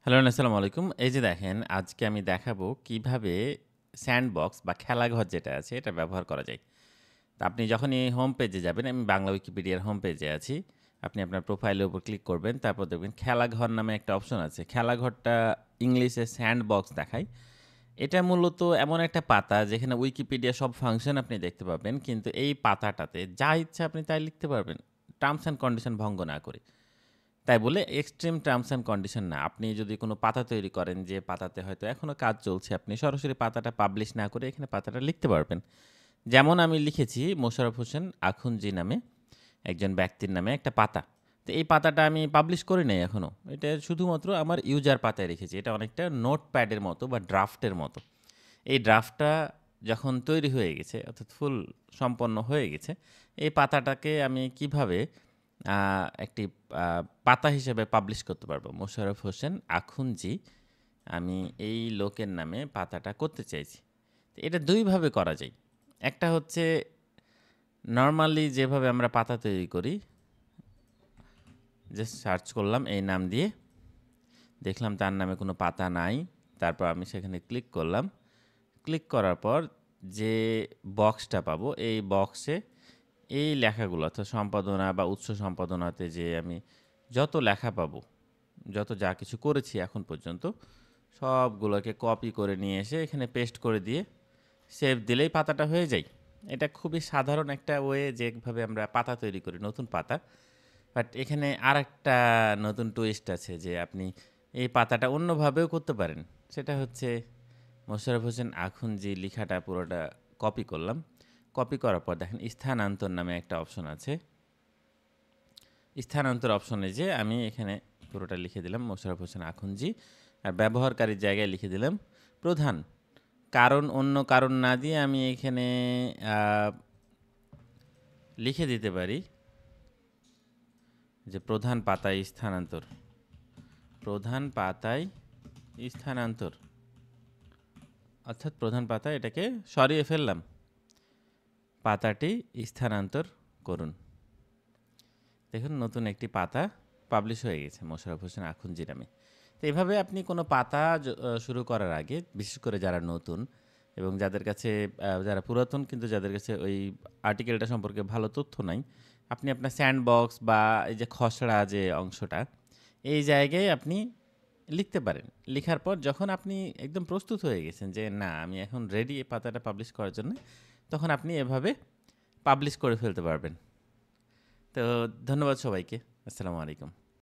Hello, আসসালামু আলাইকুম। এই যে দেখেন, আজকে আমি দেখাবো কিভাবে স্যান্ডবক্স বা খেলাঘর যেটা আছে, এটা ব্যবহার করা যায়। তো আপনি যখনই হোম পেজে যাবেন, আমি বাংলা উইকিপিডিয়ার হোম পেজে আছি। আপনি আপনার প্রোফাইলের উপর ক্লিক করবেন, তারপর দেখবেন খেলাঘর নামে একটা অপশন আছে। খেলাঘরটা ইংলিশে স্যান্ডবক্স দেখায়। এটা মূলত এমন একটা পাতা যেখানে উইকিপিডিয়া সব ফাংশন আপনি দেখতে পাবেন, কিন্তু এই পাতাটাতে যা ইচ্ছা আপনি তাই লিখতে পারবেন, টার্মস অ্যান্ড কন্ডিশন ভঙ্গ না করে। তাই বলে এক্সট্রিম টার্মস অ্যান্ড কন্ডিশন না। আপনি যদি কোনো পাতা তৈরি করেন যে পাতাতে হয়তো এখনও কাজ চলছে, আপনি সরাসরি পাতাটা পাবলিশ না করে এখানে পাতাটা লিখতে পারবেন। যেমন আমি লিখেছি মোশাররফ হোসেন আখুনজি নামে একজন ব্যক্তির নামে একটা পাতা। তো এই পাতাটা আমি পাবলিশ করি নাই এখনও। এটা শুধুমাত্র আমার ইউজার পাতায় রেখেছি। এটা অনেকটা নোটপ্যাডের মতো বা ড্রাফটের মতো। এই ড্রাফটটা যখন তৈরি হয়ে গেছে, অর্থাৎ ফুল সম্পন্ন হয়ে গেছে, এই পাতাটাকে আমি কিভাবে একটি পাতা হিসেবে পাবলিশ করতে পারবো। মোশাররফ হোসেন আখুনজি, আমি এই লোকের নামে পাতাটা করতে চাইছি। তো এটা দুইভাবে করা যায়। একটা হচ্ছে নর্মালি যেভাবে আমরা পাতা তৈরি করি, জাস্ট সার্চ করলাম এই নাম দিয়ে, দেখলাম তার নামে কোনো পাতা নাই, তারপর আমি সেখানে ক্লিক করলাম। ক্লিক করার পর যে বক্সটা পাবো, এই বক্সে এই লেখাগুলো অর্থাৎ সম্পাদনা বা উৎস সম্পাদনাতে যে আমি যত লেখা পাবো, যত যা কিছু করেছি এখন পর্যন্ত, সবগুলোকে কপি করে নিয়ে এসে এখানে পেস্ট করে দিয়ে সেভ দিলেই পাতাটা হয়ে যায়। এটা খুবই সাধারণ একটা ওয়ে, যেভাবে আমরা পাতা তৈরি করি, নতুন পাতা। বাট এখানে আরেকটা নতুন টুইস্ট আছে যে আপনি এই পাতাটা অন্যভাবেও করতে পারেন। সেটা হচ্ছে মোশাররফ হোসেন আখুনজি লেখাটা পুরোটা কপি করলাম। কপি করার পর দেখেন স্থানান্তর নামে একটা অপশন আছে। স্থানান্তর অপশনে যে আমি এখানে পুরোটা লিখে দিলাম মোশাররফ হোসেন আখুনজি, আর ব্যবহারকারীর জায়গায় লিখে দিলাম প্রধান। কারণ অন্য কারণ না দিয়ে আমি এখানে লিখে দিতে পারি যে প্রধান পাতায় স্থানান্তর, প্রধান পাতায় স্থানান্তর, অর্থাৎ প্রধান পাতায় এটাকে সরিয়ে ফেললাম, পাতাটি স্থানান্তর করুন। দেখুন নতুন একটি পাতা পাবলিশ হয়ে গেছে মোশাররফ হোসেন আখুনজি নামে। তো এভাবে আপনি কোনো পাতা শুরু করার আগে, বিশেষ করে যারা নতুন এবং যাদের কাছে যারা পুরাতন কিন্তু যাদের কাছে ওই আর্টিকেলটা সম্পর্কে ভালো তথ্য নাই, আপনি আপনার স্যান্ডবক্স বা এই যে খসড়া যে অংশটা, এই জায়গায় আপনি লিখতে পারেন। লিখার পর যখন আপনি একদম প্রস্তুত হয়ে গেছেন যে না আমি এখন রেডি এই পাতাটা পাবলিশ করার জন্য, তখন আপনি এভাবে পাবলিশ করে ফেলতে পারবেন। তো ধন্যবাদ সবাইকে। আসসালামু আলাইকুম।